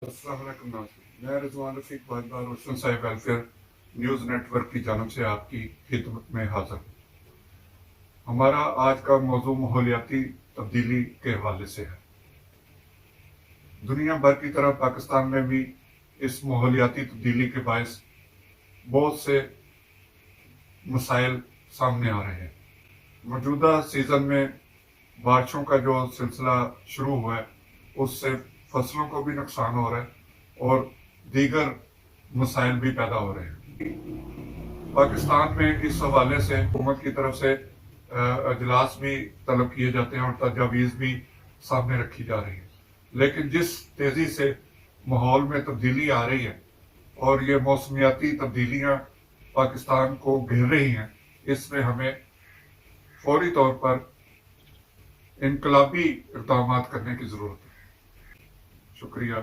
السلام علیکم ناظرین، میں رضوان رفیق بار روشن صاحب ویلفیئر نیوز نیٹ ورک کی جانب سے آپ کی خدمت میں حاضر ہوں۔ ہمارا آج کا موضوع ماحولیاتی تبدیلی کے حوالے سے ہے۔ دنیا بھر کی طرح پاکستان میں بھی اس ماحولیاتی تبدیلی کے باعث بہت سے مسائل سامنے آ رہے ہیں۔ موجودہ سیزن میں بارشوں کا جو سلسلہ شروع ہوا ہے اس سے فصلوں کو بھی نقصان ہو رہا ہے اور دیگر مسائل بھی پیدا ہو رہے ہیں۔ پاکستان میں اس حوالے سے حکومت کی طرف سے اجلاس بھی طلب کیے جاتے ہیں اور تجاویز بھی سامنے رکھی جا رہی ہے، لیکن جس تیزی سے ماحول میں تبدیلی آ رہی ہے اور یہ موسمیاتی تبدیلیاں پاکستان کو گھیر رہی ہیں، اس میں ہمیں فوری طور پر انقلابی اقدامات کرنے کی ضرورت ہے۔ شکریہ۔